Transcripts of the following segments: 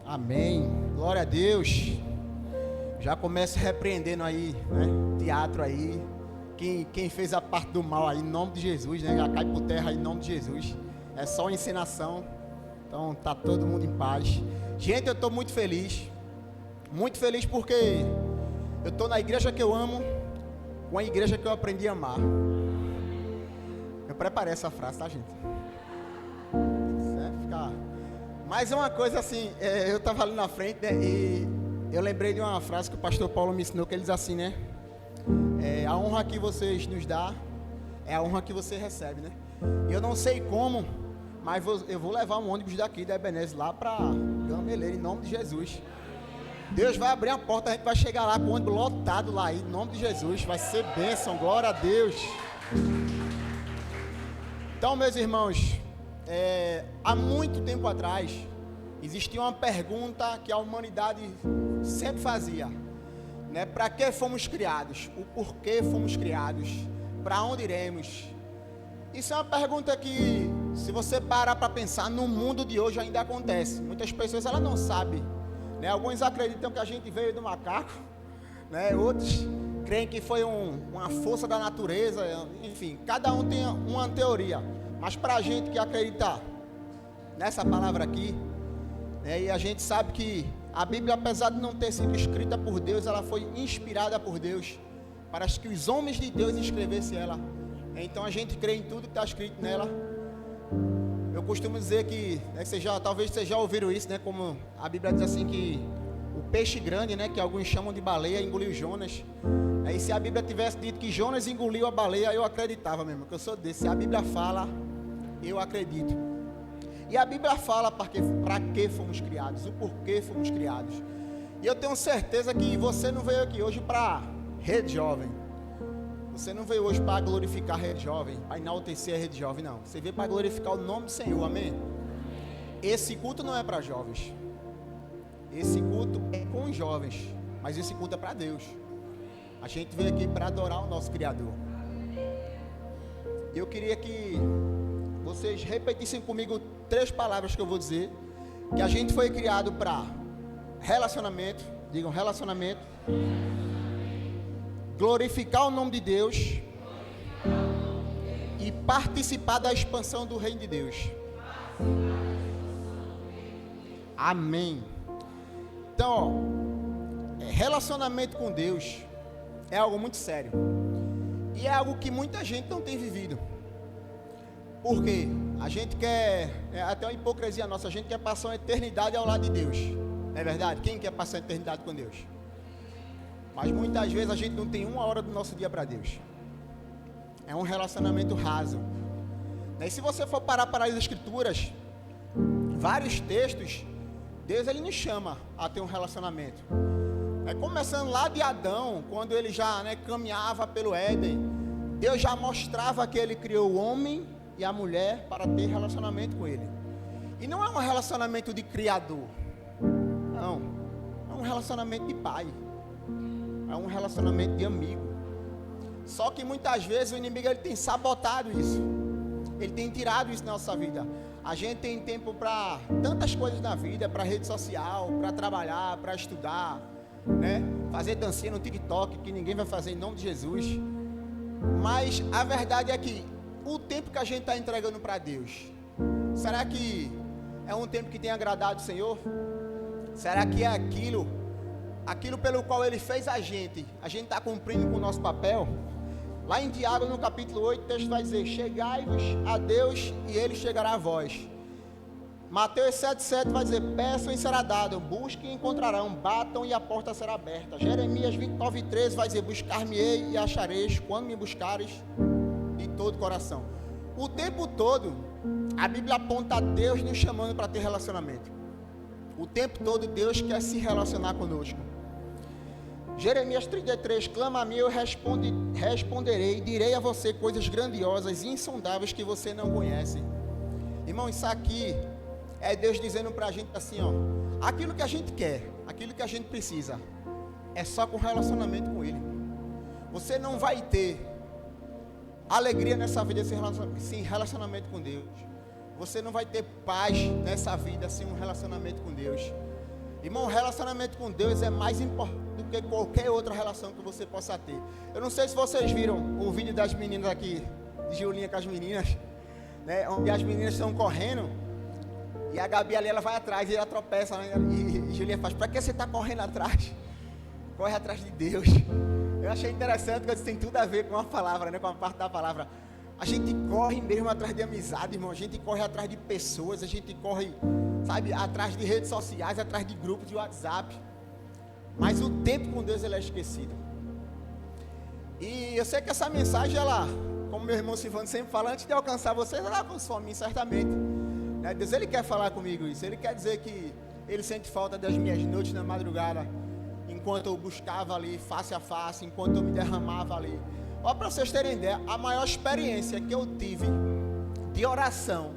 Amém. Glória a Deus. Já começa repreendendo aí, né? Teatro aí. Quem fez a parte do mal aí, em nome de Jesus, né? Já cai por terra aí, em nome de Jesus. É só encenação. Então tá todo mundo em paz. Gente, eu estou muito feliz. Muito feliz porque eu estou na igreja que eu amo, com a igreja que eu aprendi a amar. Eu preparei essa frase, tá, gente? Mas é uma coisa assim, eu estava ali na frente, né, e eu lembrei de uma frase que o pastor Paulo me ensinou, que ele diz assim, né? A honra que vocês nos dão é a honra que você recebe, né? E eu não sei como, mas eu vou levar um ônibus daqui da Ebenezer lá para Gameleira, em nome de Jesus. Deus vai abrir a porta, a gente vai chegar lá com o ônibus lotado lá, em nome de Jesus. Vai ser bênção, glória a Deus. Então, meus irmãos, há muito tempo atrás, existia uma pergunta que a humanidade sempre fazia, né? Para que fomos criados? O porquê fomos criados? Para onde iremos? Isso é uma pergunta que, se você parar para pensar, no mundo de hoje ainda acontece. Muitas pessoas elas não sabem, né? Alguns acreditam que a gente veio do macaco, né? Outros creem que foi uma força da natureza. Enfim, cada um tem uma teoria. Mas para a gente que acredita nessa palavra aqui, né, e a gente sabe que a Bíblia, apesar de não ter sido escrita por Deus, ela foi inspirada por Deus, para que os homens de Deus escrevessem ela. Então a gente crê em tudo que está escrito nela. Eu costumo dizer que, né, talvez vocês já ouviram isso, né, como a Bíblia diz assim, que o peixe grande, né, que alguns chamam de baleia, engoliu Jonas. E se a Bíblia tivesse dito que Jonas engoliu a baleia, eu acreditava mesmo, que eu sou desse. Se a Bíblia fala, eu acredito. E a Bíblia fala para que fomos criados, o porquê fomos criados. E eu tenho certeza que você não veio aqui hoje para Rede Jovem. Você não veio hoje para glorificar a Rede Jovem, para enaltecer a Rede Jovem, não. Você veio para glorificar o nome do Senhor, amém? Esse culto não é para jovens. Esse culto é com os jovens, mas esse culto é para Deus. A gente veio aqui para adorar o nosso Criador. Eu queria que vocês repetissem comigo 3 palavras que eu vou dizer. Que a gente foi criado para relacionamento. Digam relacionamento. Glorificar o nome de Deus. E participar da expansão do reino de Deus. Amém. Então, relacionamento com Deus é algo muito sério. E é algo que muita gente não tem vivido. Por quê? A gente quer, até uma hipocrisia nossa, a gente quer passar uma eternidade ao lado de Deus. Não é verdade? Quem quer passar a eternidade com Deus? Mas muitas vezes a gente não tem 1 hora do nosso dia para Deus. É um relacionamento raso. E se você for parar para as Escrituras, vários textos, Deus ele nos chama a ter um relacionamento. Começando lá de Adão, quando ele já, né, caminhava pelo Éden, Deus já mostrava que ele criou o homem e a mulher para ter relacionamento com ele. E não é um relacionamento de criador, não, é um relacionamento de pai, é um relacionamento de amigo. Só que muitas vezes o inimigo ele tem sabotado isso, ele tem tirado isso da nossa vida. A gente tem tempo para tantas coisas na vida, para rede social, para trabalhar, para estudar, né? Fazer dancinha no TikTok, que ninguém vai fazer em nome de Jesus. Mas a verdade é que o tempo que a gente está entregando para Deus, será que é um tempo que tem agradado o Senhor? Será que é aquilo pelo qual Ele fez a gente está cumprindo com o nosso papel? Lá em Tiago, no capítulo 8, o texto vai dizer: chegai-vos a Deus e Ele chegará a vós. Mateus 7,7 vai dizer: peçam e será dado, busquem e encontrarão, batam e a porta será aberta. Jeremias 29,13 vai dizer: buscar-me-ei e achareis, quando me buscareis de todo o coração. O tempo todo a Bíblia aponta a Deus nos chamando para ter relacionamento. O tempo todo Deus quer se relacionar conosco. Jeremias 33: clama a mim, eu responderei, direi a você coisas grandiosas e insondáveis que você não conhece. Irmão, isso aqui é Deus dizendo para a gente assim, ó: aquilo que a gente quer, aquilo que a gente precisa, é só com relacionamento com Ele. Você não vai ter alegria nessa vida sem relacionamento com Deus. Você não vai ter paz nessa vida sem um relacionamento com Deus. Irmão, relacionamento com Deus é mais importante do que qualquer outra relação que você possa ter. Eu não sei se vocês viram o vídeo das meninas aqui, de Julinha com as meninas, né, onde as meninas estão correndo e a Gabi ali, ela vai atrás e ela tropeça, né, e Julinha faz: para que você está correndo atrás? Corre atrás de Deus. Eu achei interessante, porque isso tem tudo a ver com a palavra, né, com a parte da palavra. A gente corre mesmo atrás de amizade, irmão. A gente corre atrás de pessoas, a gente corre, sabe, atrás de redes sociais, atrás de grupos de WhatsApp. Mas o tempo com Deus, ele é esquecido. E eu sei que essa mensagem, ela, como meu irmão Silvano sempre fala, antes de alcançar vocês, ela alcançou a mim, certamente. Deus, ele quer falar comigo isso. Ele quer dizer que ele sente falta das minhas noites na madrugada, enquanto eu buscava ali, face a face, enquanto eu me derramava ali. Ó, para vocês terem ideia, a maior experiência que eu tive de oração,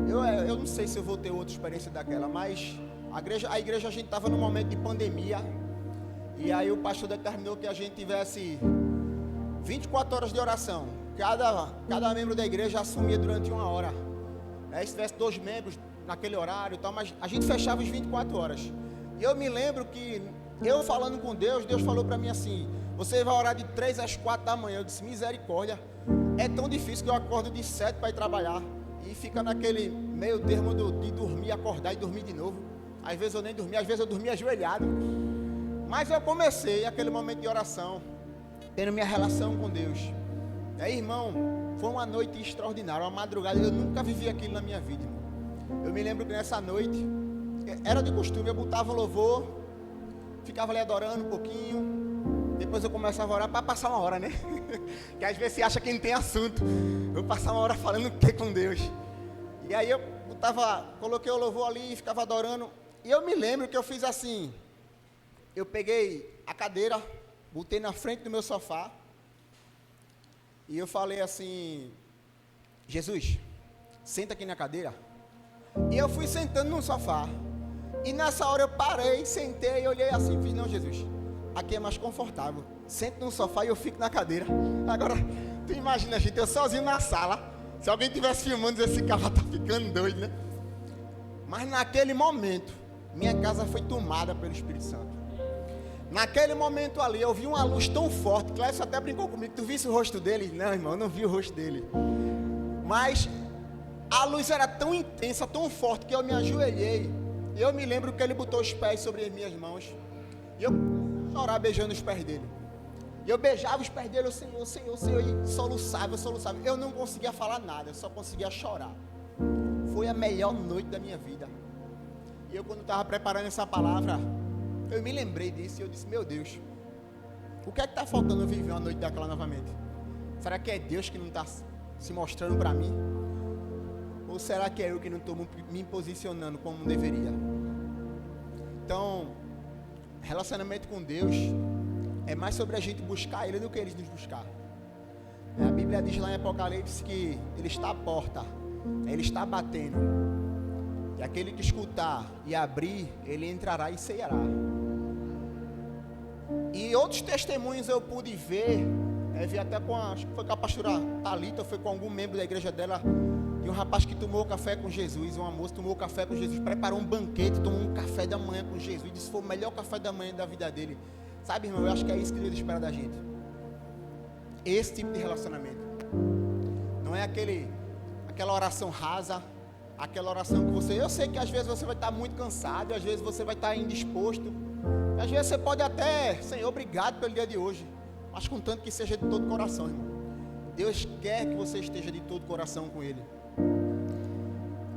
eu não sei se eu vou ter outra experiência daquela, mas a igreja a gente estava num momento de pandemia, e aí o pastor determinou que a gente tivesse 24 horas de oração. Cada membro da igreja assumia durante 1 hora. Se tivesse 2 membros naquele horário e tal, mas a gente fechava os 24 horas. E eu me lembro que eu falando com Deus, Deus falou para mim assim: você vai orar de 3 às 4 da manhã. Eu disse: misericórdia, é tão difícil que eu acordo de 7 para ir trabalhar, e fica naquele meio termo de dormir, acordar e dormir de novo. Às vezes eu nem dormia, às vezes eu dormia ajoelhado. Mas eu comecei aquele momento de oração, tendo minha relação com Deus. E aí, irmão, foi uma noite extraordinária, uma madrugada. Eu nunca vivi aquilo na minha vida, irmão. Eu me lembro que nessa noite, era de costume, eu botava louvor, ficava ali adorando um pouquinho, depois eu começava a orar para passar 1 hora, né? Que às vezes você acha que não tem assunto. Eu passava 1 hora falando o que com Deus. E aí eu coloquei o louvor ali e ficava adorando. E eu me lembro que eu fiz assim: eu peguei a cadeira, botei na frente do meu sofá, e eu falei assim: Jesus, senta aqui na cadeira. E eu fui sentando no sofá. E nessa hora eu parei, sentei e olhei assim e fiz: não, Jesus, aqui é mais confortável. Sento no sofá e eu fico na cadeira. Agora, tu imagina, gente, eu sozinho na sala. Se alguém estivesse filmando, esse cara tá ficando doido, né? Mas naquele momento, minha casa foi tomada pelo Espírito Santo. Naquele momento ali, eu vi uma luz tão forte. Clécio até brincou comigo: tu visse o rosto dele? Não, irmão, eu não vi o rosto dele. Mas a luz era tão intensa, tão forte, que eu me ajoelhei. E eu me lembro que ele botou os pés sobre as minhas mãos. E eu comecei a chorar beijando os pés dele. E eu beijava os pés dele: Senhor, Senhor, Senhor. E soluçava. Eu não conseguia falar nada, eu só conseguia chorar. Foi a melhor noite da minha vida. E eu, quando estava preparando essa palavra, eu me lembrei disso e eu disse: meu Deus, o que é que está faltando eu viver uma noite daquela novamente? Será que é Deus que não está se mostrando para mim? Ou será que é eu que não estou me posicionando como deveria? Então, relacionamento com Deus é mais sobre a gente buscar Ele do que Ele nos buscar. A Bíblia diz lá em Apocalipse que Ele está à porta, Ele está batendo. E aquele que escutar e abrir, ele entrará e ceará. E outros testemunhos eu pude ver, vi até acho que foi com a pastora Thalita, foi com algum membro da igreja dela, de um rapaz que tomou café com Jesus, uma moça tomou café com Jesus, preparou um banquete, tomou um café da manhã com Jesus, disse que foi o melhor café da manhã da vida dele. Sabe, irmão, eu acho que é isso que Deus espera da gente. Esse tipo de relacionamento. Não é aquela oração rasa, aquela oração que eu sei que às vezes você vai estar muito cansado, às vezes você vai estar indisposto, às vezes você pode até: Senhor, obrigado pelo dia de hoje, mas contanto que seja de todo o coração, irmão. Deus quer que você esteja de todo o coração com Ele.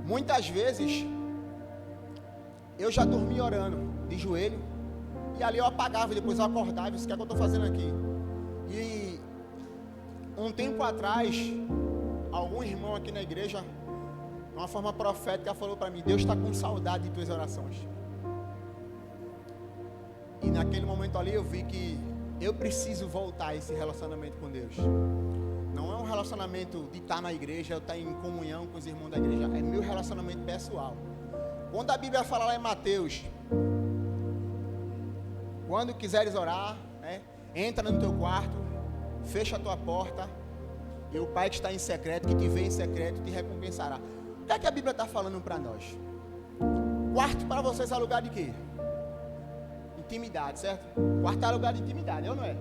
Muitas vezes eu já dormi orando de joelho, e ali eu apagava e depois eu acordava e disse: o que é que eu estou fazendo aqui? E um tempo atrás, algum irmão aqui na igreja, de uma forma profética, falou para mim: Deus está com saudade de tuas orações. E naquele momento ali eu vi que eu preciso voltar a esse relacionamento com Deus. Não é um relacionamento de estar na igreja, eu estar em comunhão com os irmãos da igreja, é meu relacionamento pessoal. Quando a Bíblia fala lá em Mateus: quando quiseres orar, entra no teu quarto, fecha a tua porta, e o Pai que está em secreto, que te vê em secreto, te recompensará. O que é que a Bíblia está falando para nós? Quarto para vocês é lugar de quê? Intimidade, certo? Quarto é lugar de intimidade, é ou não é?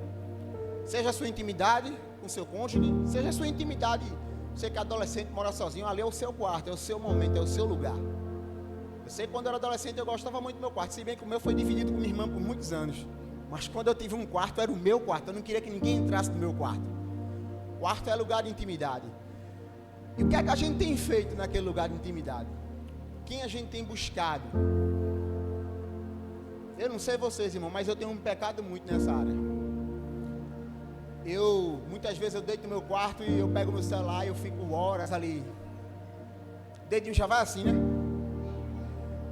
Seja a sua intimidade com seu cônjuge, seja a sua intimidade, você que é adolescente, mora sozinho, ali é o seu quarto, é o seu momento, é o seu lugar. Eu sei que quando eu era adolescente eu gostava muito do meu quarto, se bem que o meu foi dividido com minha irmã por muitos anos. Mas quando eu tive um quarto, era o meu quarto, eu não queria que ninguém entrasse no meu quarto. Quarto é lugar de intimidade. E o que é que a gente tem feito naquele lugar de intimidade? Quem a gente tem buscado? Eu não sei vocês, irmão, mas eu tenho um pecado muito nessa área. Muitas vezes eu deito no meu quarto e eu pego meu celular e eu fico horas ali. O dedinho já vai assim, né?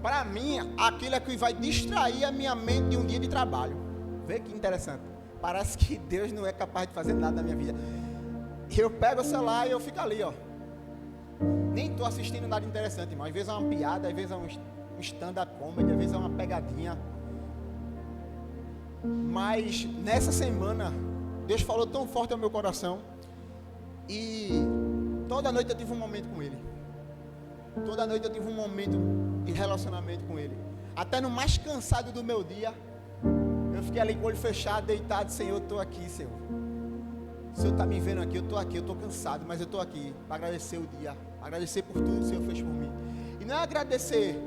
Para mim, aquilo é que vai distrair a minha mente de um dia de trabalho. Vê que interessante. Parece que Deus não é capaz de fazer nada na minha vida. Eu pego o celular e eu fico ali, ó. Nem estou assistindo nada interessante, irmão. Às vezes é uma piada, às vezes é um stand-up comedy, às vezes é uma pegadinha. Mas nessa semana, Deus falou tão forte ao meu coração. E toda noite eu tive um momento com Ele. Toda noite eu tive um momento de relacionamento com Ele. Até no mais cansado do meu dia, eu fiquei ali com o olho fechado, deitado. Senhor, eu estou aqui, Senhor. O Senhor está me vendo aqui, eu estou aqui, eu estou cansado, mas eu estou aqui para agradecer o dia, agradecer por tudo que o Senhor fez por mim. E não é agradecer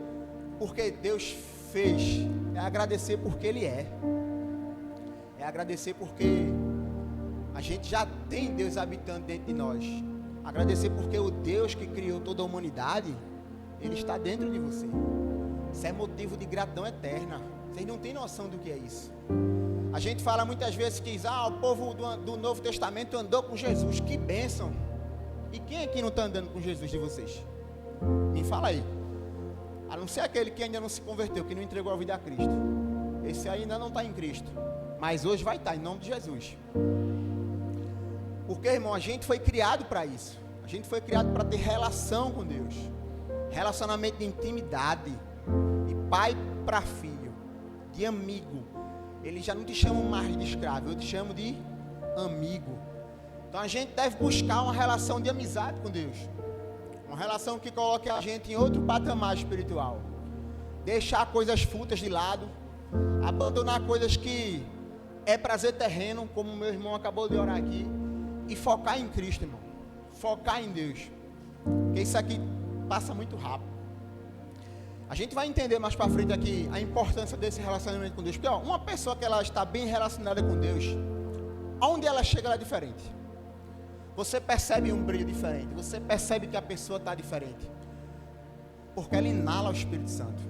porque Deus fez, é agradecer porque Ele é. É agradecer porque a gente já tem Deus habitando dentro de nós. Agradecer porque o Deus que criou toda a humanidade, Ele está dentro de você. Isso é motivo de gratidão eterna. Vocês não têm noção do que é isso. A gente fala muitas vezes que o povo do Novo Testamento andou com Jesus. Que bênção. E quem aqui não está andando com Jesus de vocês? Me fala aí. A não ser aquele que ainda não se converteu, que não entregou a vida a Cristo. Esse aí ainda não está em Cristo. Mas hoje vai estar, em nome de Jesus. Porque, irmão, a gente foi criado para isso. A gente foi criado para ter relação com Deus. Relacionamento de intimidade. De pai para filho. De amigo. Eles já não te chamam mais de escravo, eu te chamo de amigo. Então a gente deve buscar uma relação de amizade com Deus. Uma relação que coloque a gente em outro patamar espiritual. Deixar coisas fúteis de lado. Abandonar coisas que é prazer terreno, como o meu irmão acabou de orar aqui. E focar em Cristo, irmão. Focar em Deus. Porque isso aqui passa muito rápido. A gente vai entender mais para frente aqui a importância desse relacionamento com Deus. Porque uma pessoa que ela está bem relacionada com Deus, onde ela chega ela é diferente. Você percebe um brilho diferente. Você percebe que a pessoa está diferente. Porque ela inala o Espírito Santo.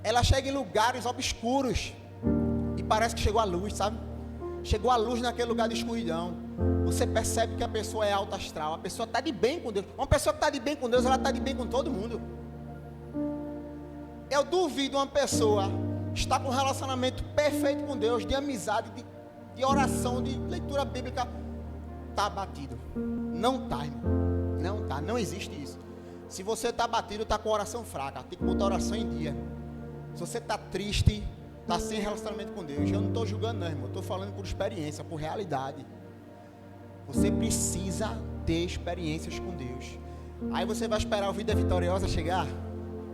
Ela chega em lugares obscuros e parece que chegou a luz, sabe? Chegou a luz naquele lugar de escuridão. Você percebe que a pessoa é alta astral. A pessoa está de bem com Deus. Uma pessoa que está de bem com Deus, ela está de bem com todo mundo. Eu duvido uma pessoa estar com um relacionamento perfeito com Deus, de amizade, de oração, de leitura bíblica, está abatido. Não está, irmão. Não está, não existe isso. Se você está abatido, está com oração fraca. Tem que botar a oração em dia. Se você está triste, está sem relacionamento com Deus. Eu não estou julgando não, irmão. Estou falando por experiência, por realidade. Você precisa ter experiências com Deus. Aí você vai esperar a vida vitoriosa chegar?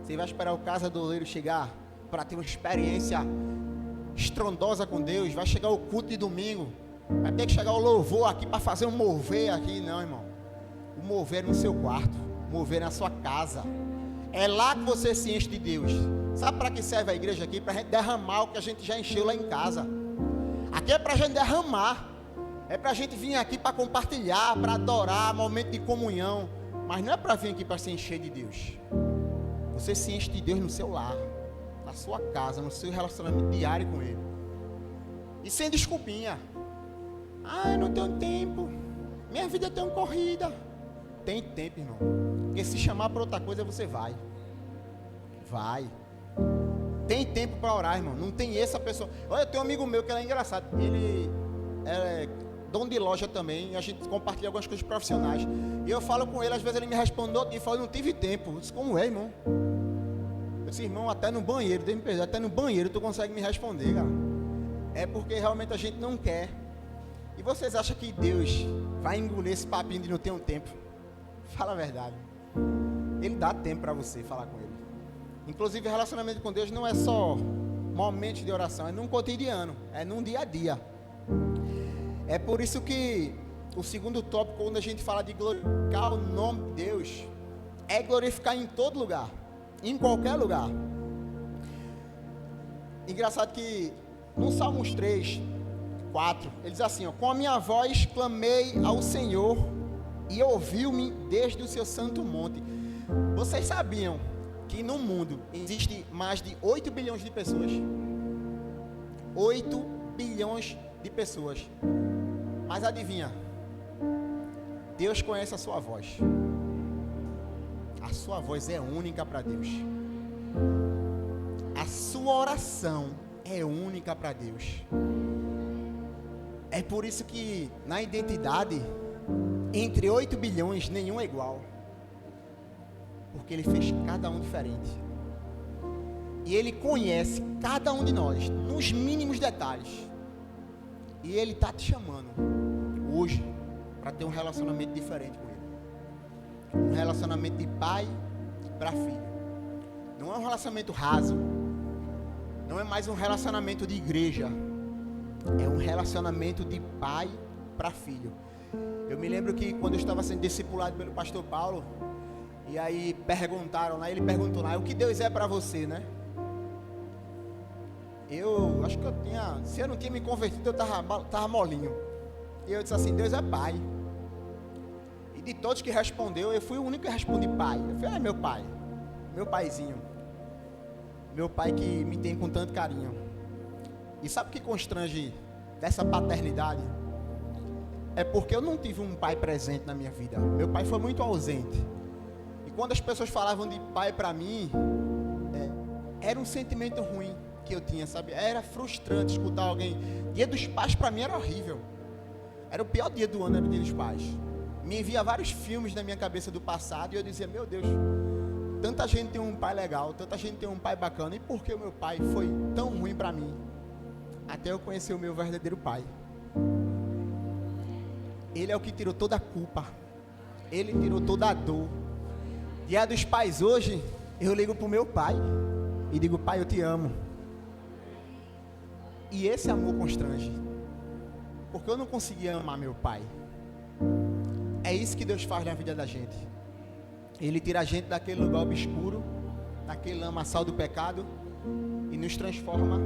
Você vai esperar o Casa do Oleiro chegar para ter uma experiência estrondosa com Deus? Vai chegar o culto de domingo? Vai ter que chegar o louvor aqui para fazer um mover aqui? Não, irmão. O mover é no seu quarto. O mover é na sua casa. É lá que você se enche de Deus. Sabe para que serve a igreja aqui? Para a gente derramar o que a gente já encheu lá em casa. Aqui é para a gente derramar. É para a gente vir aqui para compartilhar, para adorar, momento de comunhão. Mas não é para vir aqui para se encher de Deus. Você se enche de Deus no seu lar, na sua casa, no seu relacionamento diário com Ele. E sem desculpinha. Eu não tenho tempo. Minha vida é tão corrida. Tem tempo, irmão. Porque se chamar para outra coisa, você vai. Vai. Tem tempo para orar, irmão. Não tem essa pessoa. Olha, eu tenho um amigo meu que ele é engraçado. Ele é dono de loja também. A gente compartilha algumas coisas profissionais. E eu falo com ele, às vezes ele me responde e fala, não tive tempo. Eu disse, como é, irmão? Eu disse, irmão, até no banheiro, até no banheiro tu consegue me responder, cara. É porque realmente a gente não quer. E vocês acham que Deus vai engolir esse papinho de não ter um tempo? Fala a verdade. Ele dá tempo para você falar com Ele. Inclusive, relacionamento com Deus não é só momentos de oração, é num cotidiano, é num dia a dia. É por isso que o segundo tópico, quando a gente fala de glorificar o nome de Deus, é glorificar em todo lugar, em qualquer lugar. Engraçado que no Salmos 3, 4, ele diz assim, ó, com a minha voz clamei ao Senhor e ouviu-me desde o seu santo monte. Vocês sabiam que no mundo existe mais de 8 bilhões de pessoas? 8 bilhões de pessoas. Mas adivinha? Deus conhece a sua voz. A sua voz é única para Deus. A sua oração é única para Deus. É por isso que na identidade, entre 8 bilhões, nenhum é igual. Porque Ele fez cada um diferente. E Ele conhece cada um de nós, nos mínimos detalhes. E Ele está te chamando hoje para ter um relacionamento diferente com Ele. Um relacionamento de pai para filho. Não é um relacionamento raso. Não é mais um relacionamento de igreja. É um relacionamento de pai para filho. Eu me lembro que quando eu estava sendo discipulado pelo pastor Paulo, e aí perguntaram lá, ele perguntou lá, o que Deus é para você, né? Eu acho que se eu não tinha me convertido, eu tava molinho. E eu disse assim, Deus é pai. E de todos que respondeu, eu fui o único que respondi pai. Eu falei, meu pai, meu paizinho. Meu pai que me tem com tanto carinho. E sabe o que constrange dessa paternidade? É porque eu não tive um pai presente na minha vida. Meu pai foi muito ausente. E quando as pessoas falavam de pai para mim, era um sentimento ruim que eu tinha, sabe? Era frustrante escutar alguém. Dia dos pais para mim era horrível. Era o pior dia do ano, era o dia dos pais. Me envia vários filmes na minha cabeça do passado e eu dizia, meu Deus, tanta gente tem um pai legal, tanta gente tem um pai bacana, e por que o meu pai foi tão ruim para mim? Até eu conhecer o meu verdadeiro pai. Ele é o que tirou toda a culpa. Ele tirou toda a dor. Dia dos pais hoje, eu ligo pro meu pai e digo, pai, eu te amo. E esse amor constrange. Porque eu não conseguia amar meu pai. É isso que Deus faz na vida da gente. Ele tira a gente daquele lugar obscuro, daquele lamaçal do pecado, e nos transforma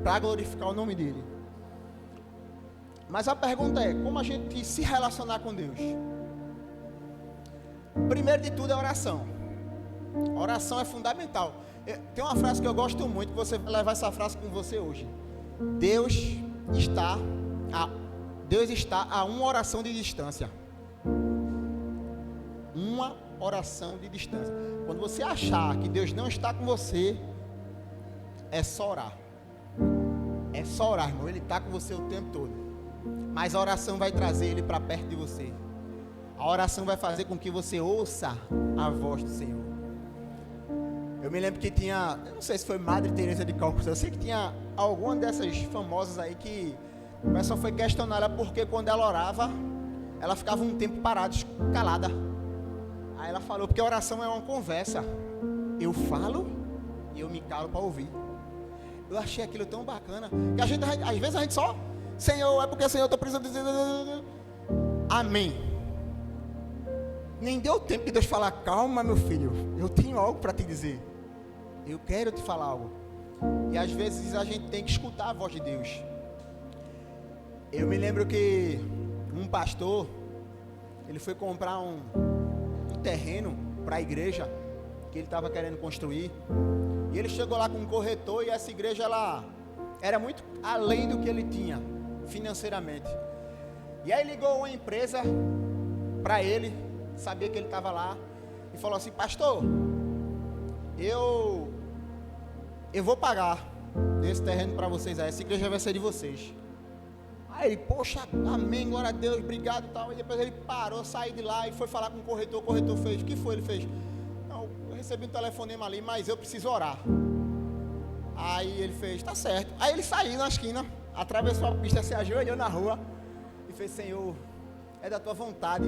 para glorificar o nome dele. Mas a pergunta é, como a gente se relacionar com Deus? Primeiro de tudo é oração. A oração é fundamental. Tem uma frase que eu gosto muito, que você vai levar essa frase com você hoje. Deus está a uma oração de distância. Uma oração de distância. Quando você achar que Deus não está com você, é só orar. É só orar, irmão. Ele está com você o tempo todo. Mas a oração vai trazer Ele para perto de você. A oração vai fazer com que você ouça a voz do Senhor. Eu me lembro que tinha, eu não sei se foi Madre Teresa de Calcutá, eu sei que tinha alguma dessas famosas aí que o pessoal foi questionar ela porque quando ela orava, ela ficava um tempo parada, calada. Aí ela falou, porque a oração é uma conversa. Eu falo e eu me calo para ouvir. Eu achei aquilo tão bacana, que às vezes a gente só, Senhor, é porque Senhor, eu estou precisando dizer, amém. Nem deu tempo de Deus falar, calma meu filho, eu tenho algo para te dizer. Eu quero te falar algo. E às vezes a gente tem que escutar a voz de Deus. Eu me lembro que um pastor, ele foi comprar um terreno para a igreja que ele estava querendo construir. E ele chegou lá com um corretor e essa igreja ela era muito além do que ele tinha financeiramente. E aí ligou uma empresa para ele, sabia que ele estava lá, e falou assim, pastor, eu vou pagar esse terreno para vocês aí, essa igreja vai ser de vocês. Aí ele, poxa, amém, glória a Deus, obrigado e tal. E depois ele parou, saiu de lá e foi falar com o corretor fez, o que foi? Ele fez, não, eu recebi um telefonema ali, mas eu preciso orar. Aí ele fez, tá certo. Aí ele saiu na esquina, atravessou a pista, se ajoelhou na rua e fez, Senhor, é da tua vontade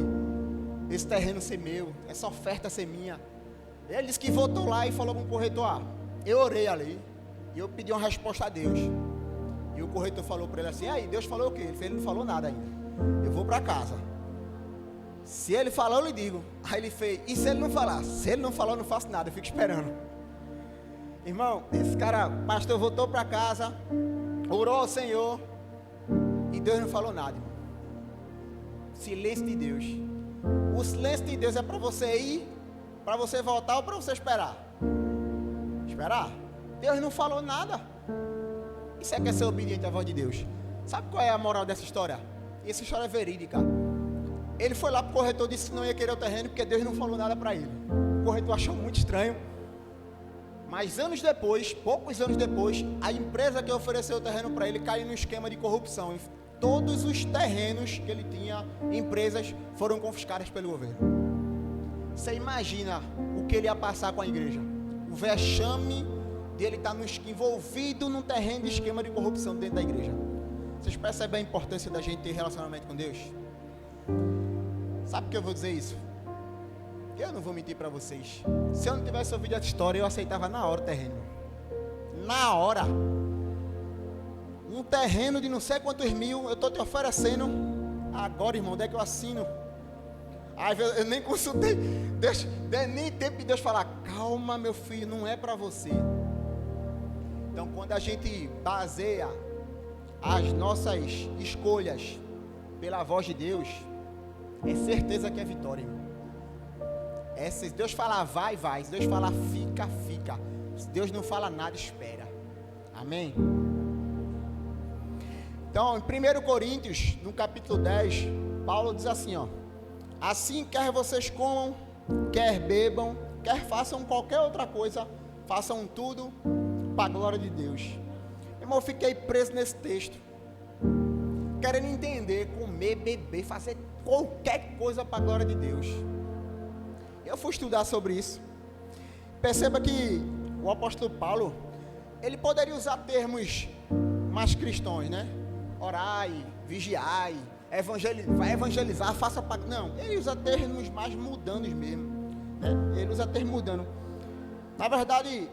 esse terreno ser meu, essa oferta ser minha. Ele disse que voltou lá e falou com o corretor, eu orei ali e eu pedi uma resposta a Deus. E o corretor falou para ele assim: aí, Deus falou o quê? Ele não falou nada ainda. Eu vou para casa. Se ele falar, eu lhe digo. Aí ele fez: e se ele não falar? Se ele não falar, eu não faço nada, eu fico esperando. Irmão, esse cara, pastor, voltou para casa, orou ao Senhor e Deus não falou nada, irmão. Silêncio de Deus. O silêncio de Deus é para você ir, para você voltar ou para você esperar? Esperar. Deus não falou nada. Isso é que é ser obediente à voz de Deus. Sabe qual é a moral dessa história? Essa história é verídica. Ele foi lá para o corretor, disse que não ia querer o terreno porque Deus não falou nada para ele. O corretor achou muito estranho. Mas anos depois, poucos anos depois, a empresa que ofereceu o terreno para ele caiu no esquema de corrupção. Todos os terrenos que ele tinha, empresas, foram confiscadas pelo governo. Você imagina o que ele ia passar com a igreja? O vexame dele estar envolvido num terreno de esquema de corrupção dentro da igreja. Vocês percebem a importância da gente ter relacionamento com Deus? Sabe por que eu vou dizer isso? Eu não vou mentir para vocês. Se eu não tivesse ouvido essa história, eu aceitava na hora o terreno. Na hora. Um terreno de não sei quantos mil, eu estou te oferecendo. Agora, irmão, onde é que eu assino? Aí eu nem consultei. Deus, nem tempo de Deus falar: calma, meu filho, não é para você. Então, quando a gente baseia as nossas escolhas pela voz de Deus, é certeza que é vitória, irmão. Se Deus falar vai, vai. Se Deus falar fica, fica. Se Deus não fala nada, espera. Amém? Então, em 1 Coríntios, no capítulo 10, Paulo diz assim, ó: assim, quer vocês comam, quer bebam, quer façam qualquer outra coisa, façam tudo para a glória de Deus. Irmão, eu fiquei preso nesse texto, querendo entender, comer, beber, fazer qualquer coisa para a glória de Deus. Eu fui estudar sobre isso. Perceba que o apóstolo Paulo, ele poderia usar termos mais cristãos, né? Orai, vigiai, vai evangelizar, faça para... Não, ele usa termos mais mudanos mesmo, né? Ele usa termos mudando. Na verdade,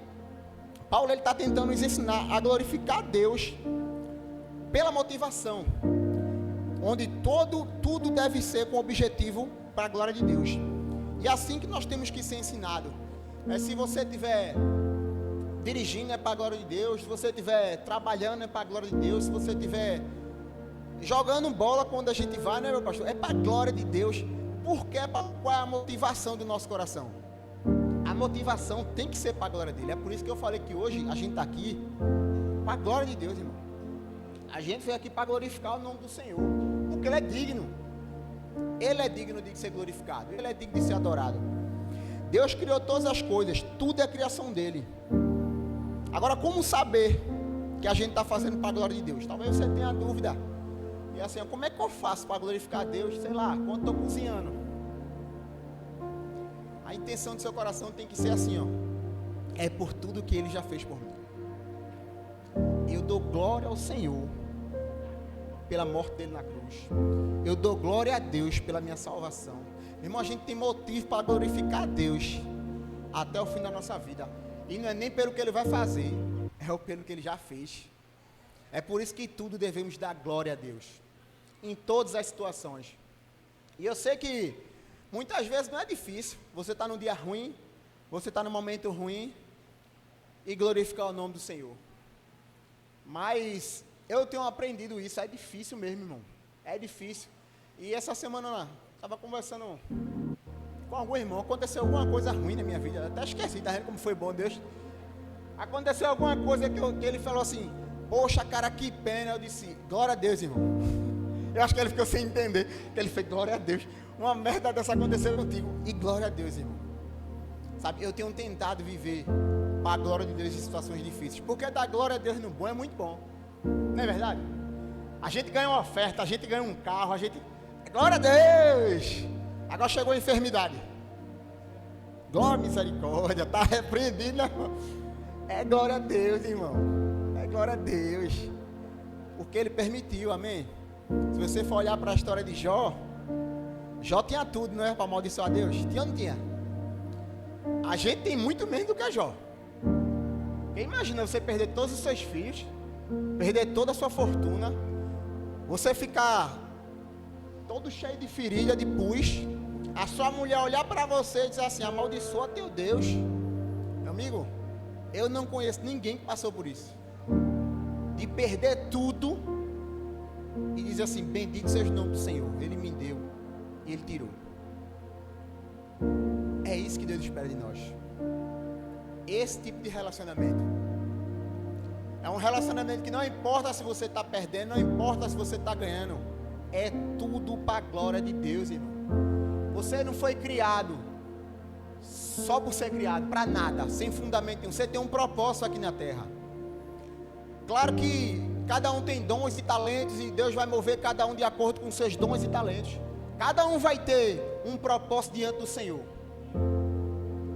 Paulo, ele está tentando nos ensinar a glorificar a Deus pela motivação, onde tudo deve ser com objetivo para a glória de Deus. E é assim que nós temos que ser ensinado. Se você estiver dirigindo, é para a glória de Deus. Se você estiver trabalhando, é para a glória de Deus. Se você estiver jogando bola quando a gente vai, né, meu pastor? É para a glória de Deus. Porque qual é a motivação do nosso coração? A motivação tem que ser para a glória dele. É por isso que eu falei que hoje a gente está aqui para a glória de Deus, irmão. A gente veio aqui para glorificar o nome do Senhor, porque Ele é digno. Ele é digno de ser glorificado. Ele é digno de ser adorado. Deus criou todas as coisas. Tudo é criação dele. Agora, como saber que a gente está fazendo para a glória de Deus? Talvez você tenha dúvida. E assim, como é que eu faço para glorificar a Deus? Sei lá, quando estou cozinhando. A intenção do seu coração tem que ser assim, ó: é por tudo que Ele já fez por mim. Eu dou glória ao Senhor pela morte dele na cruz. Eu dou glória a Deus pela minha salvação. Meu irmão, a gente tem motivo para glorificar a Deus até o fim da nossa vida. E não é nem pelo que Ele vai fazer, é pelo que Ele já fez. É por isso que tudo devemos dar glória a Deus, em todas as situações. E eu sei que muitas vezes não é difícil. Você está num dia ruim, você está num momento ruim, e glorificar o nome do Senhor. Mas eu tenho aprendido isso. É difícil mesmo, irmão. É difícil. E essa semana estava conversando com algum irmão. Aconteceu alguma coisa ruim na minha vida. Eu até esqueci, tá vendo como foi bom Deus? Aconteceu alguma coisa que ele falou assim: poxa, cara, que pena. Eu disse: glória a Deus, irmão. Eu acho que ele ficou sem entender. Ele fez: glória a Deus. Uma merda dessa aconteceu contigo. E glória a Deus, irmão. Sabe, eu tenho tentado viver para a glória de Deus em situações difíceis. Porque dar glória a Deus no bom é muito bom. Não é verdade? A gente ganha uma oferta, a gente ganha um carro, a gente... glória a Deus! Agora chegou a enfermidade. Glória a misericórdia, está repreendido, né, irmão? É glória a Deus, irmão. É glória a Deus. Porque Ele permitiu, amém? Se você for olhar para a história de Jó, Jó tinha tudo, não é? Para amaldiçoar a Deus. Tinha ou não tinha? A gente tem muito menos do que Jó. Porque imagina você perder todos os seus filhos, perder toda a sua fortuna, você ficar todo cheio de ferida, de pus, a sua mulher olhar para você e dizer assim: amaldiçoa teu Deus. Meu amigo, eu não conheço ninguém que passou por isso, de perder tudo e dizer assim: bendito seja o nome do Senhor, Ele me deu e Ele tirou. É isso que Deus espera de nós. Esse tipo de relacionamento é um relacionamento que não importa se você está perdendo, não importa se você está ganhando, é tudo para a glória de Deus, irmão. Você não foi criado só por ser criado, para nada, sem fundamento nenhum. Você tem um propósito aqui na terra. Claro que cada um tem dons e talentos, e Deus vai mover cada um de acordo com seus dons e talentos. Cada um vai ter um propósito diante do Senhor.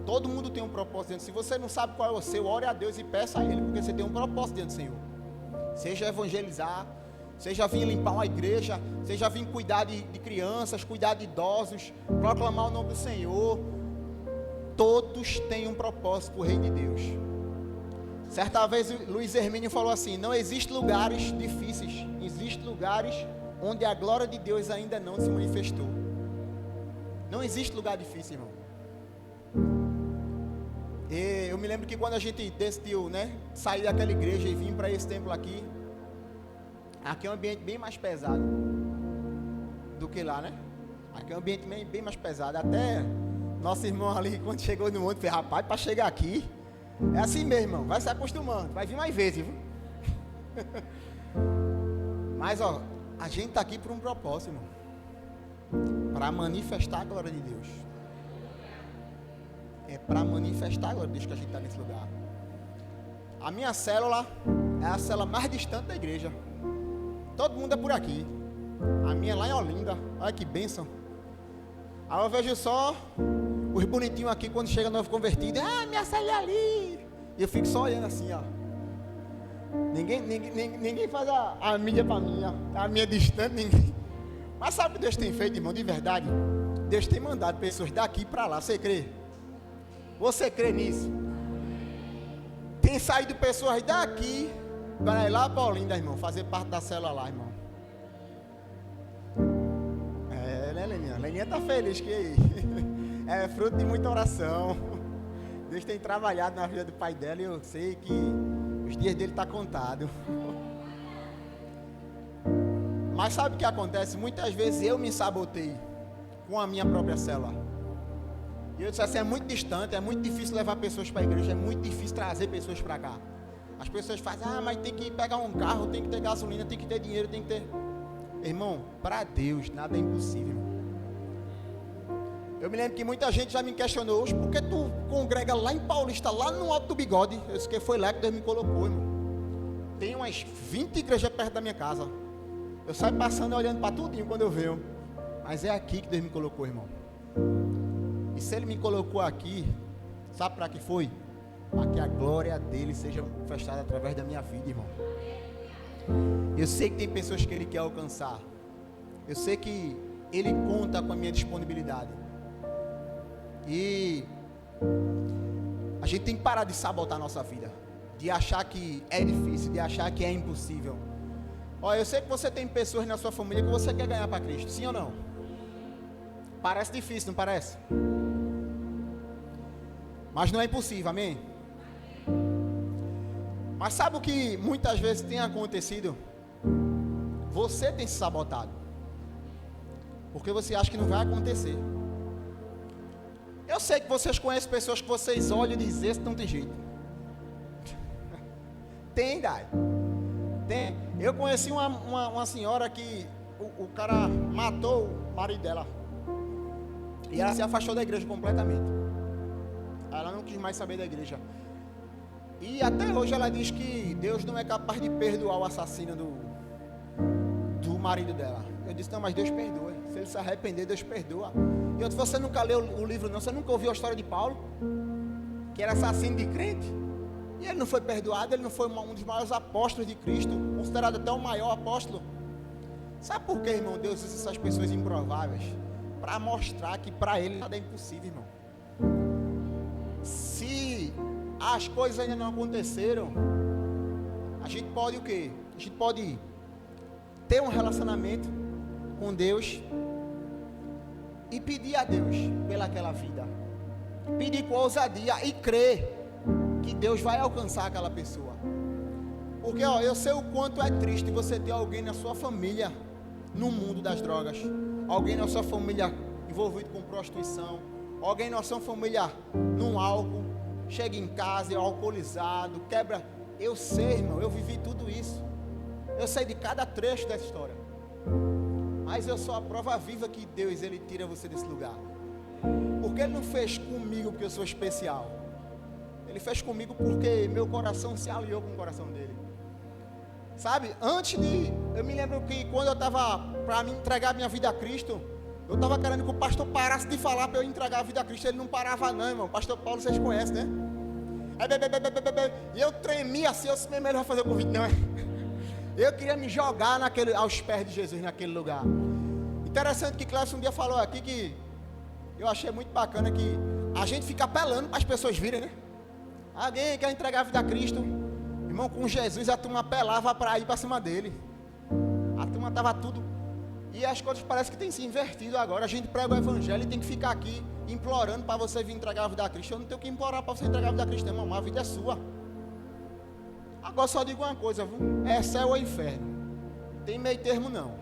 Todo mundo tem um propósito diante. Se você não sabe qual é o seu, ore a Deus e peça a Ele, porque você tem um propósito diante do Senhor. Seja evangelizar, seja vir limpar uma igreja, seja vir cuidar de crianças, cuidar de idosos, proclamar o nome do Senhor. Todos têm um propósito para o reino de Deus. Certa vez Luiz Hermínio falou assim: não existe lugares difíceis, existem lugares onde a glória de Deus ainda não se manifestou. Não existe lugar difícil, irmão. E eu me lembro que quando a gente decidiu, sair daquela igreja e vir para esse templo aqui é um ambiente bem mais pesado do que lá, Aqui é um ambiente bem mais pesado. Até nosso irmão ali, quando chegou no monte, fez: rapaz, para chegar aqui é assim mesmo, irmão, vai se acostumando, vai vir mais vezes, viu? Mas a gente está aqui por um propósito, irmão, para manifestar a glória de Deus. É para manifestar a glória de Deus que a gente está nesse lugar. A minha célula é a célula mais distante da igreja. Todo mundo é por aqui. A minha é lá em Olinda. Olha que bênção. Aí eu vejo só os bonitinhos aqui quando chega novo convertido: minha célula é ali. E eu fico só olhando assim, Ninguém faz a mídia para mim, a minha distante, ninguém. Mas sabe o que Deus tem feito, irmão, de verdade? Deus tem mandado pessoas daqui para lá. Você crê? Você crê nisso? Tem saído pessoas daqui para ir lá para Olinda, irmão, fazer parte da célula lá, irmão. Leninha? Leninha está feliz que é fruto de muita oração. Deus tem trabalhado na vida do pai dela e eu sei que os dias dele estão contados. Mas sabe o que acontece? Muitas vezes eu me sabotei com a minha própria célula. E eu disse assim: é muito distante, é muito difícil levar pessoas para a igreja, é muito difícil trazer pessoas para cá. As pessoas fazem: mas tem que pegar um carro, tem que ter gasolina, tem que ter dinheiro, tem que ter... Irmão, para Deus nada é impossível. Eu me lembro que muita gente já me questionou: hoje, por que tu congrega lá em Paulista, lá no Alto do Bigode? Eu disse que foi lá que Deus me colocou, irmão. Tem umas 20 igrejas perto da minha casa. Eu saio passando e olhando para tudinho quando eu venho. Mas é aqui que Deus me colocou, irmão. E se Ele me colocou aqui, sabe para que foi? Para que a glória dEle seja manifestada através da minha vida, irmão. Eu sei que tem pessoas que Ele quer alcançar. Eu sei que Ele conta com a minha disponibilidade. E a gente tem que parar de sabotar a nossa vida, de achar que é difícil, de achar que é impossível. Olha, eu sei que você tem pessoas na sua família que você quer ganhar para Cristo, sim ou não? Parece difícil, não parece? Mas não é impossível, amém? Mas sabe o que muitas vezes tem acontecido? Você tem se sabotado, porque você acha que não vai acontecer. Eu sei que vocês conhecem pessoas que vocês olham e dizem: esse não tem jeito. Tem, Dai. Tem. Eu conheci uma senhora que o cara matou o marido dela. E ela se afastou da igreja completamente. Ela não quis mais saber da igreja. E até hoje ela diz que Deus não é capaz de perdoar o assassino do marido dela. Eu disse: não, mas Deus perdoa. Se ele se arrepender, Deus perdoa. E eu disse: você nunca leu o livro não? Você nunca ouviu a história de Paulo? Que era assassino de crente? E ele não foi perdoado. Ele não foi um dos maiores apóstolos de Cristo, considerado até o maior apóstolo. Sabe por que, irmão, Deus usa essas pessoas improváveis? Para mostrar que para Ele nada é impossível, irmão. Se as coisas ainda não aconteceram, a gente pode o quê? A gente pode ter um relacionamento com Deus e pedir a Deus pelaquela vida. Pedir com ousadia e crer que Deus vai alcançar aquela pessoa. Porque eu sei o quanto é triste você ter alguém na sua família no mundo das drogas, alguém na sua família envolvido com prostituição, alguém na sua família num álcool, chega em casa e é alcoolizado, quebra. Eu sei, irmão, eu vivi tudo isso. Eu sei de cada trecho dessa história. Mas eu sou a prova viva que Deus, Ele tira você desse lugar. Porque Ele não fez comigo porque eu sou especial. Ele fez comigo porque meu coração se aliou com o coração dele. Sabe, eu me lembro que quando eu estava para me entregar a minha vida a Cristo, eu estava querendo que o pastor parasse de falar para eu entregar a vida a Cristo. Ele não parava não, irmão. Pastor Paulo, vocês conhecem, né? E eu tremia assim, eu disse, ele vai fazer o convite, não é? Eu queria me jogar aos pés de Jesus naquele lugar. Interessante que Clécio um dia falou aqui que eu achei muito bacana que a gente fica apelando para as pessoas virem, né? Alguém quer entregar a vida a Cristo, irmão, com Jesus a turma apelava para ir para cima dele. A turma estava tudo. E as coisas parecem que tem se invertido agora. A gente prega o evangelho e tem que ficar aqui implorando para você vir entregar a vida a Cristo. Eu não tenho que implorar para você entregar a vida a Cristo, irmão. A vida é sua. Agora só digo uma coisa, viu? É céu ou inferno. Tem meio termo não.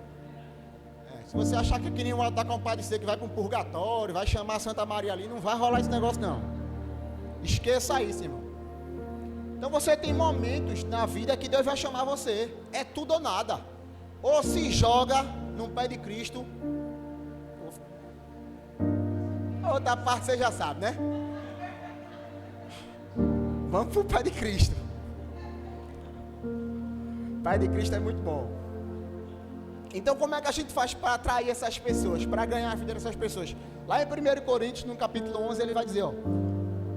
Se você achar que nem o alto da compadecida que vai para um purgatório, vai chamar a Santa Maria ali, não vai rolar esse negócio não. Esqueça isso, irmão. Então você tem momentos na vida que Deus vai chamar você. É tudo ou nada. Ou se joga no pé de Cristo. Outra parte você já sabe, né? Vamos para o pé de Cristo. O pé de Cristo é muito bom. Então como é que a gente faz para atrair essas pessoas, para ganhar a vida dessas pessoas? Lá em 1 Coríntios, no capítulo 11, ele vai dizer, ó: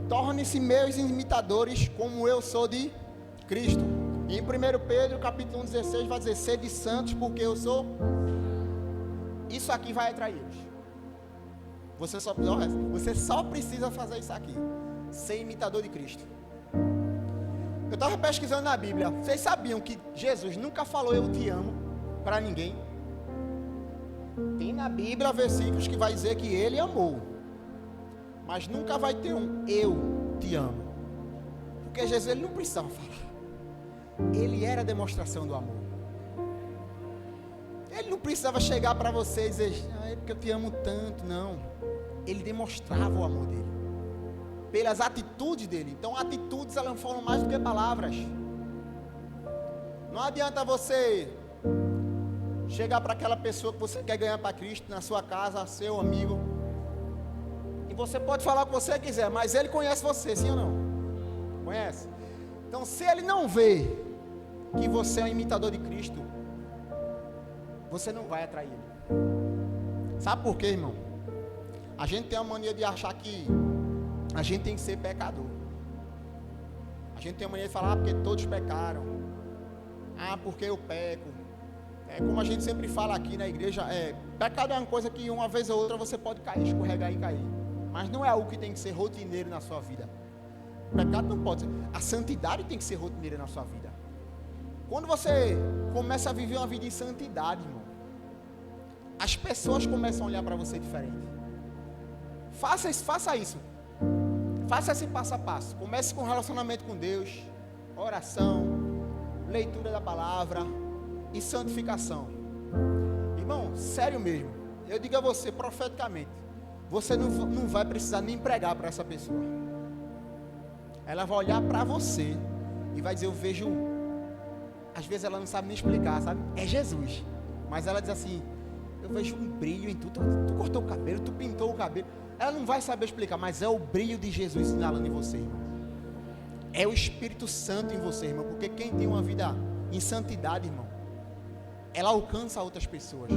torne-se meus imitadores como eu sou de Cristo. E em 1 Pedro, capítulo 16, vai dizer, sede santos porque eu sou. Isso aqui vai atraí-los. Você só precisa fazer isso aqui, ser imitador de Cristo. Eu estava pesquisando na Bíblia. Vocês sabiam que Jesus nunca falou eu te amo para ninguém? Tem na Bíblia versículos que vai dizer que ele amou, mas nunca vai ter um eu te amo, porque Jesus ele não precisava falar. Ele era a demonstração do amor. Ele não precisava chegar para você e dizer, é porque eu te amo tanto, não. Ele demonstrava o amor dele pelas atitudes dele. Então atitudes elas falam mais do que palavras. Não adianta você chegar para aquela pessoa que você quer ganhar para Cristo na sua casa, seu amigo, e você pode falar o que você quiser, mas ele conhece você, sim ou não? Conhece? Então se ele não vê que você é um imitador de Cristo, você não vai atrair ele. Sabe por quê, irmão? A gente tem a mania de achar que a gente tem que ser pecador. A gente tem a mania de falar, porque todos pecaram. Porque eu peco. É como a gente sempre fala aqui na igreja, pecado é uma coisa que uma vez ou outra você pode cair, escorregar e cair. Mas não é algo que tem que ser rotineiro na sua vida. O pecado não pode ser. A santidade tem que ser rotineira na sua vida. Quando você começa a viver uma vida em santidade, irmão, as pessoas começam a olhar para você diferente. Faça isso. Faça esse passo a passo. Comece com relacionamento com Deus, oração, leitura da palavra e santificação. Irmão, sério mesmo, eu digo a você profeticamente, você não vai precisar nem pregar para essa pessoa. Ela vai olhar para você e vai dizer, eu vejo, às vezes ela não sabe nem explicar, sabe? É Jesus, mas ela diz assim, eu vejo um brilho em tu cortou o cabelo, tu pintou o cabelo. Ela não vai saber explicar, mas é o brilho de Jesus sinalando em você, irmão. É o Espírito Santo em você, irmão, porque quem tem uma vida em santidade, irmão, ela alcança outras pessoas,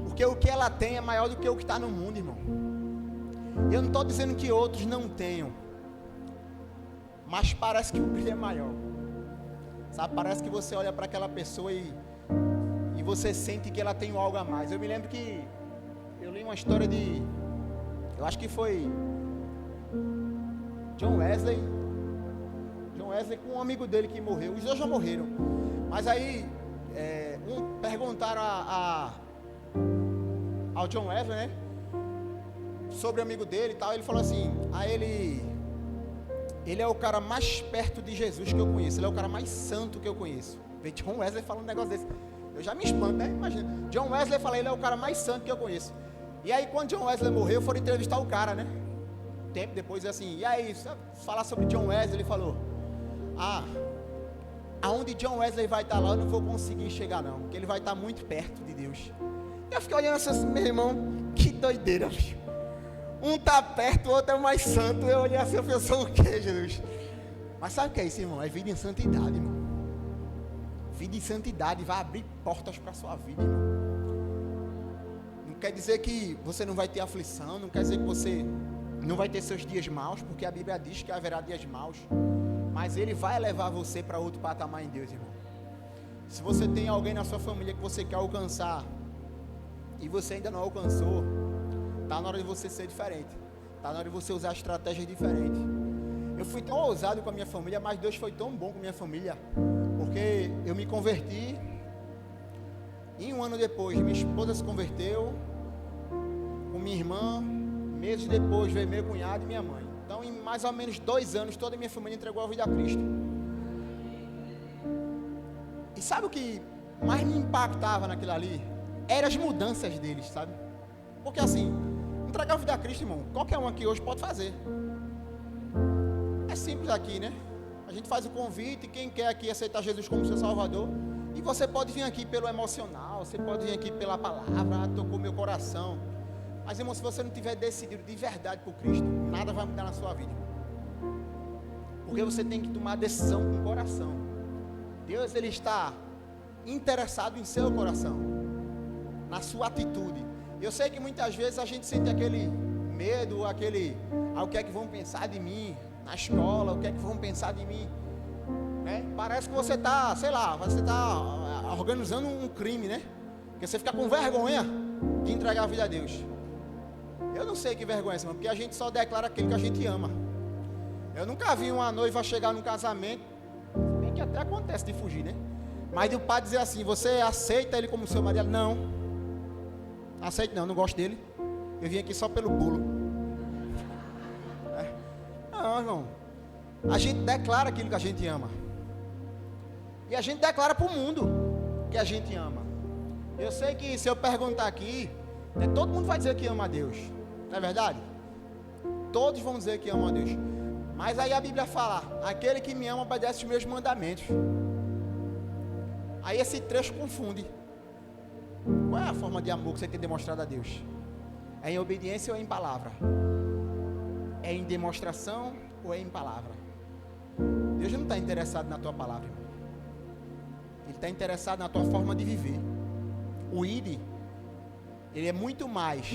porque o que ela tem é maior do que o que está no mundo, irmão. Eu não estou dizendo que outros não tenham, mas parece que o brilho é maior, sabe? Parece que você olha para aquela pessoa e você sente que ela tem algo a mais. Eu me lembro que eu li uma história eu acho que foi John Wesley, John Wesley com um amigo dele que morreu. Os dois já morreram. Mas aí, perguntaram ao John Wesley, né? Sobre o amigo dele e tal. Ele falou assim, ele é o cara mais perto de Jesus que eu conheço. Ele é o cara mais santo que eu conheço. Vê John Wesley falando um negócio desse. Eu já me espanto, né? Imagina. John Wesley fala, ele é o cara mais santo que eu conheço. E aí quando John Wesley morreu, foram entrevistar o cara, né? Tempo depois, assim, e aí, falar sobre John Wesley, ele falou, aonde John Wesley vai estar lá, eu não vou conseguir chegar não, porque ele vai estar muito perto de Deus. Eu fiquei olhando assim, meu irmão, que doideira, bicho. Um está perto, o outro é mais santo. Eu olhei assim, eu pensei, o que, Jesus? Mas sabe o que é isso, irmão? É vida em santidade, irmão. Vida em santidade vai abrir portas para a sua vida, irmão. Não quer dizer que você não vai ter aflição, não quer dizer que você não vai ter seus dias maus, porque a Bíblia diz que haverá dias maus. Mas Ele vai levar você para outro patamar em Deus, irmão. Se você tem alguém na sua família que você quer alcançar e você ainda não alcançou, está na hora de você ser diferente. Está na hora de você usar estratégias diferentes. Eu fui tão ousado com a minha família, mas Deus foi tão bom com a minha família, porque eu me converti e um ano depois minha esposa se converteu, com minha irmã, meses depois veio meu cunhado e minha mãe. Então em mais ou menos 2 anos toda a minha família entregou a vida a Cristo. E sabe o que mais me impactava naquilo ali? Eram as mudanças deles, sabe? Porque assim, entregar a vida a Cristo, irmão, qualquer um aqui hoje pode fazer. É simples aqui, né? A gente faz o convite, quem quer aqui aceitar Jesus como seu Salvador, e você pode vir aqui pelo emocional, você pode vir aqui pela palavra, tocou meu coração. Mas, irmão, se você não tiver decidido de verdade por Cristo, nada vai mudar na sua vida. Porque você tem que tomar decisão com o coração. Deus, Ele está interessado em seu coração, na sua atitude. Eu sei que muitas vezes a gente sente aquele medo, o que é que vão pensar de mim na escola, o que é que vão pensar de mim, né? Parece que você está, sei lá, você está organizando um crime, né? Porque você fica com vergonha de entregar a vida a Deus. Eu não sei que vergonha é essa, porque a gente só declara aquilo que a gente ama. Eu nunca vi uma noiva chegar num casamento, bem que até acontece de fugir, né? Mas o pai dizer assim, você aceita ele como seu marido? Não. Aceito não gosto dele. Eu vim aqui só pelo bolo. Não, irmão. A gente declara aquilo que a gente ama. E a gente declara para o mundo que a gente ama. Eu sei que se eu perguntar aqui, né, todo mundo vai dizer que ama a Deus. Não é verdade? Todos vão dizer que amam a Deus. Mas aí a Bíblia fala, aquele que me ama obedece os meus mandamentos. Aí esse trecho confunde. Qual é a forma de amor que você tem demonstrado a Deus? É em obediência ou é em palavra? É em demonstração ou é em palavra? Deus não está interessado na tua palavra, irmão. Ele está interessado na tua forma de viver. O ID, ele é muito mais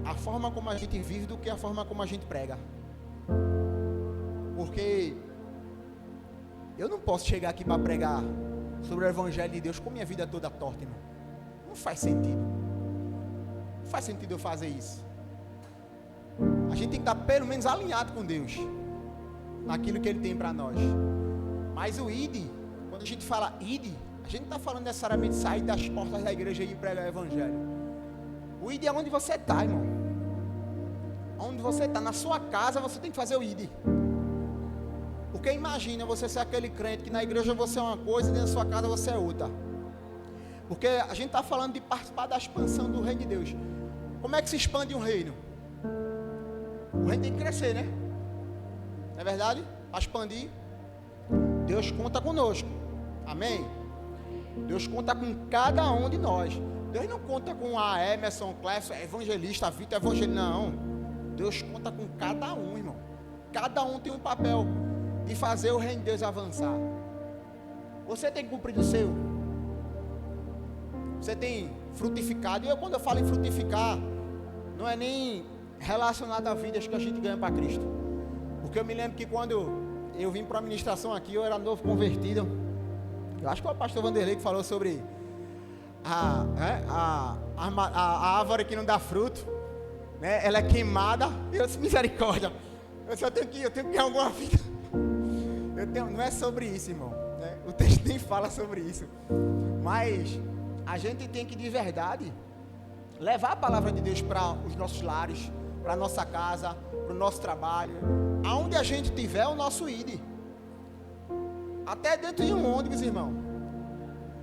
a forma como a gente vive do que a forma como a gente prega. Porque eu não posso chegar aqui para pregar sobre o Evangelho de Deus com minha vida toda torta, irmão. Não faz sentido. Não faz sentido eu fazer isso. A gente tem que estar pelo menos alinhado com Deus naquilo que Ele tem para nós. Mas o ID, quando a gente fala ID, a gente não está falando necessariamente sair das portas da igreja e pregar o Evangelho. O ID é onde você está, irmão. Onde você está, na sua casa você tem que fazer o ID. Porque imagina você ser aquele crente que na igreja você é uma coisa e dentro da sua casa você é outra. Porque a gente está falando de participar da expansão do reino de Deus. Como é que se expande um reino? O reino tem que crescer, né? Não é verdade? Para expandir, Deus conta conosco. Amém? Deus conta com cada um de nós. Deus não conta com a Emerson, Clécio, evangelista, Vitor, evangelista. Não. Deus conta com cada um, irmão. Cada um tem um papel de fazer o reino de Deus avançar. Você tem cumprido o seu. Você tem frutificado. E quando eu falo em frutificar, não é nem relacionado a vidas que a gente ganha para Cristo. Porque eu me lembro que quando eu vim para a ministração aqui, eu era novo convertido. Eu acho que foi o pastor Vanderlei que falou sobre a árvore que não dá fruto, né? Ela é queimada. E eu disse, misericórdia, eu tenho que ganhar alguma vida. Eu Não é sobre isso, irmão. Né? O texto nem fala sobre isso. Mas a gente tem que, de verdade, levar a palavra de Deus para os nossos lares, para a nossa casa, para o nosso trabalho. Aonde a gente tiver, o nosso ID. Até dentro de um ônibus, irmão.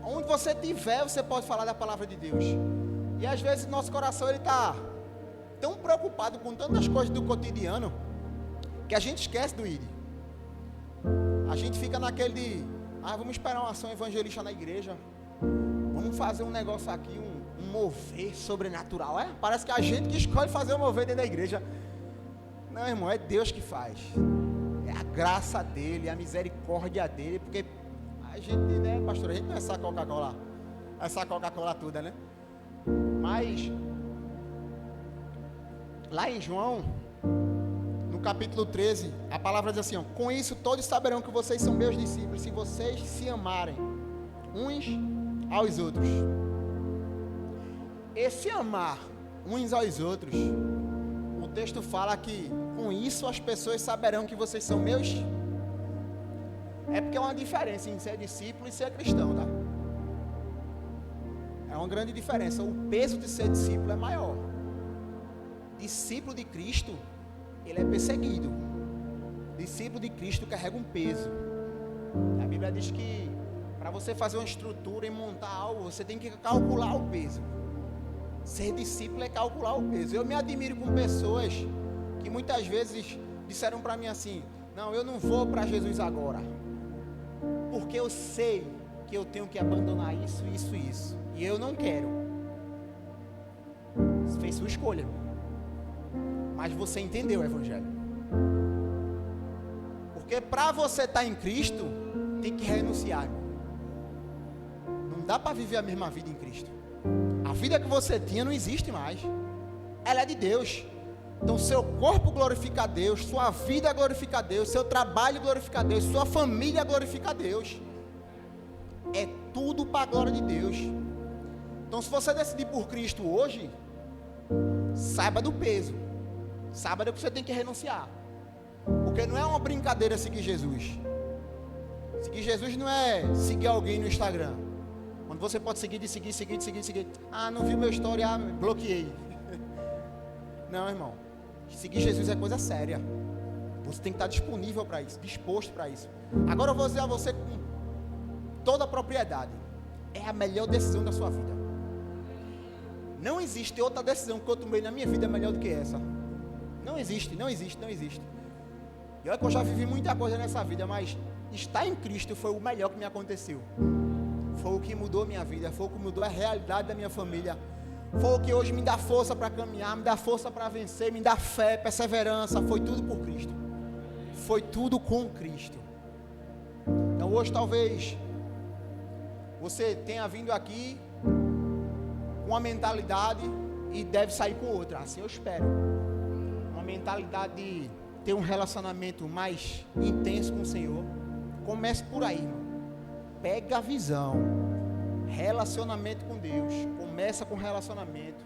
Onde você tiver, você pode falar da palavra de Deus. E às vezes nosso coração ele está tão preocupado com tantas coisas do cotidiano que a gente esquece do ID. A gente fica naquele de, vamos esperar uma ação evangelista na igreja. Vamos fazer um negócio aqui, um mover sobrenatural. Parece que a gente que escolhe fazer o mover dentro da igreja. Não, irmão, é Deus que faz. É a graça dele, a misericórdia dele. Porque a gente, né, pastor, a gente não é essa Coca-Cola. Essa Coca-Cola toda, né? Mas lá em João, no capítulo 13, a palavra diz assim, ó, com isso todos saberão que vocês são meus discípulos, se vocês se amarem uns aos outros. Esse amar uns aos outros, o texto fala que com isso as pessoas saberão que vocês são meus. É porque é uma diferença em ser discípulo e ser cristão, tá? É uma grande diferença. O peso de ser discípulo é maior. Discípulo de Cristo, ele é perseguido. Discípulo de Cristo carrega um peso. A Bíblia diz que para você fazer uma estrutura e montar algo, você tem que calcular o peso. Ser discípulo é calcular o peso. Eu me admiro com pessoas que muitas vezes disseram para mim assim, não, eu não vou para Jesus agora, porque eu sei que eu tenho que abandonar isso, isso e isso, e eu não quero. Você fez sua escolha, mas você entendeu o Evangelho. Porque para você estar em Cristo, tem que renunciar. Não dá para viver a mesma vida em Cristo. A vida que você tinha não existe mais. Ela é de Deus. Então seu corpo glorifica a Deus, sua vida glorifica a Deus, seu trabalho glorifica a Deus, sua família glorifica a Deus. É tudo para a glória de Deus. Então se você decidir por Cristo hoje, saiba do peso. Saiba que você tem que renunciar. Porque não é uma brincadeira seguir Jesus. Seguir Jesus não é seguir alguém no Instagram. Quando você pode seguir, de seguir. Não viu meu story, bloqueei. Não, irmão. Seguir Jesus é coisa séria. Você tem que estar disponível para isso, disposto para isso. Agora eu vou dizer a você com toda a propriedade. É a melhor decisão da sua vida. Não existe outra decisão que eu tomei na minha vida melhor do que essa. Não existe. E olha que eu já vivi muita coisa nessa vida, mas estar em Cristo foi o melhor que me aconteceu. Foi o que mudou minha vida, foi o que mudou a realidade da minha família. Foi o que hoje me dá força para caminhar, me dá força para vencer, me dá fé, perseverança. Foi tudo por Cristo. Foi tudo com Cristo. Então hoje talvez você tenha vindo aqui com uma mentalidade e deve sair com outra. Assim eu espero. Uma mentalidade de ter um relacionamento mais intenso com o Senhor. Comece por aí, irmão. Pega a visão. Relacionamento com Deus. Começa com relacionamento.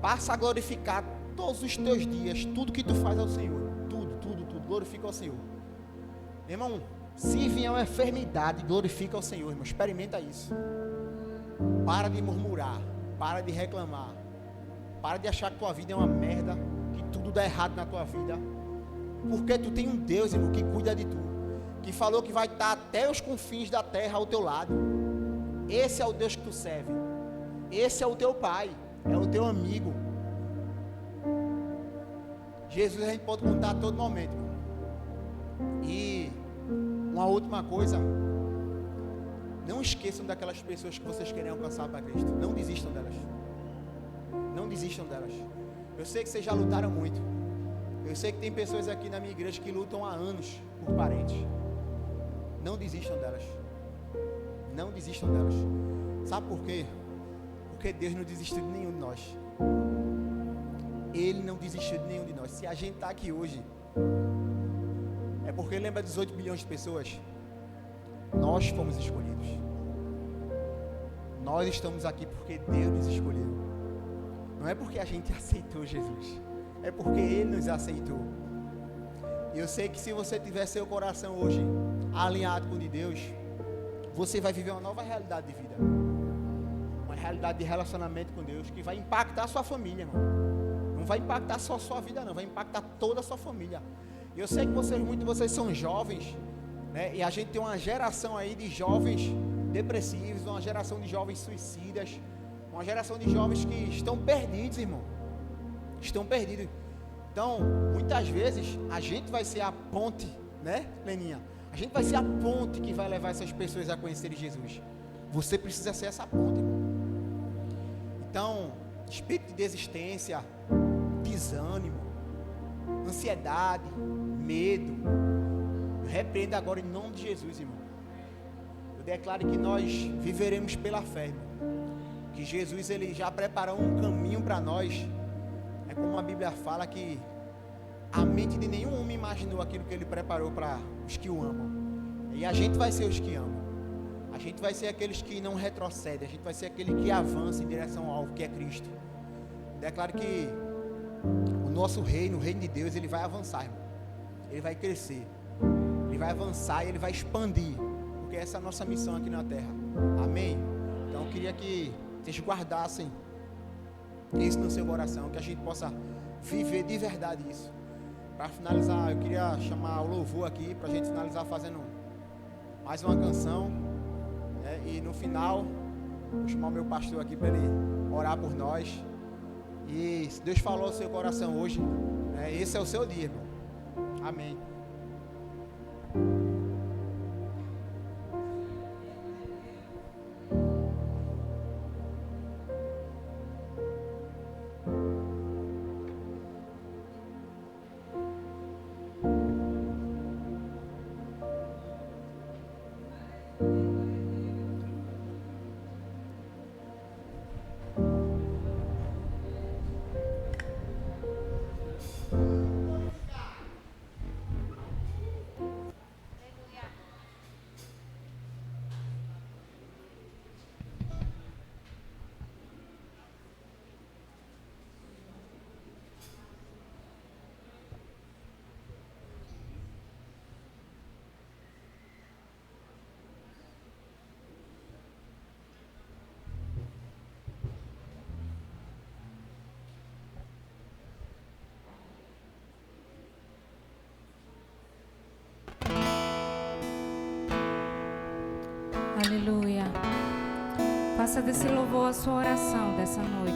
Passa a glorificar todos os teus dias. Tudo que tu faz ao Senhor. Tudo. Glorifica ao Senhor. Irmão, se vier uma enfermidade, glorifica ao Senhor, irmão. Experimenta isso. Para de murmurar. Para de reclamar. Para de achar que tua vida é uma merda. Que tudo dá errado na tua vida. Porque tu tem um Deus, irmão, que cuida de tu. Que falou que vai estar até os confins da terra ao teu lado. Esse é o Deus que tu serve. Esse é o teu Pai. É o teu amigo. Jesus a gente pode contar a todo momento. E uma última coisa. Não esqueçam daquelas pessoas que vocês querem alcançar para Cristo. Não desistam delas. Não desistam delas. Eu sei que vocês já lutaram muito. Eu sei que tem pessoas aqui na minha igreja que lutam há anos por parentes. Não desistam delas. Não desistam delas. Sabe por quê? Porque Deus não desistiu de nenhum de nós. Ele não desistiu de nenhum de nós. Se a gente está aqui hoje, é porque lembra 18 bilhões de pessoas. Nós fomos escolhidos. Nós estamos aqui porque Deus nos escolheu. Não é porque a gente aceitou Jesus. É porque Ele nos aceitou. E eu sei que se você tiver seu coração hoje alinhado com o de Deus, você vai viver uma nova realidade de vida. Uma realidade de relacionamento com Deus que vai impactar a sua família, irmão. Não vai impactar só a sua vida, não. Vai impactar toda a sua família. E eu sei que muitos de vocês são jovens, né? E a gente tem uma geração aí de jovens depressivos, uma geração de jovens suicidas, uma geração de jovens que estão perdidos, irmão. Estão perdidos. Então, muitas vezes, a gente vai ser a ponte, né, Leninha? A gente vai ser a ponte que vai levar essas pessoas a conhecerem Jesus. Você precisa ser essa ponte, irmão. Então, espírito de desistência, desânimo, ansiedade, medo, eu repreendo agora em nome de Jesus, irmão. Eu declaro que nós viveremos pela fé, irmão. Que Jesus, ele já preparou um caminho para nós. É como a Bíblia fala que a mente de nenhum homem imaginou aquilo que ele preparou para os que o amam. E a gente vai ser os que amam. A gente vai ser aqueles que não retrocedem. A gente vai ser aquele que avança em direção ao alvo, que é Cristo. Eu declaro que o nosso reino, o reino de Deus, ele vai avançar, irmão. Ele vai crescer. Ele vai avançar e ele vai expandir. Porque essa é a nossa missão aqui na terra. Amém? Então eu queria que vocês guardassem isso no seu coração, que a gente possa viver de verdade isso. Para finalizar, eu queria chamar o louvor aqui, para a gente finalizar fazendo mais uma canção, né? E no final, vou chamar o meu pastor aqui para ele orar por nós. E se Deus falou ao seu coração hoje, né, esse é o seu dia, irmão. Amém. Aleluia. Faça desse louvor a sua oração dessa noite.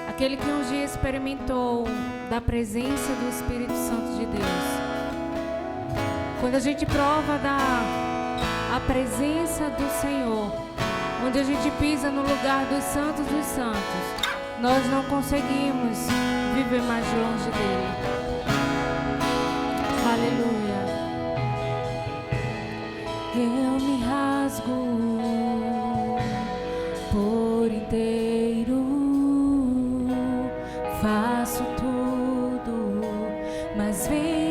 Aquele que um dia experimentou da presença do Espírito Santo de Deus. Quando a gente prova a presença do Senhor, onde a gente pisa no lugar dos santos, nós não conseguimos viver mais longe dele. Aleluia. Eu me rasgo por inteiro, faço tudo, mas vem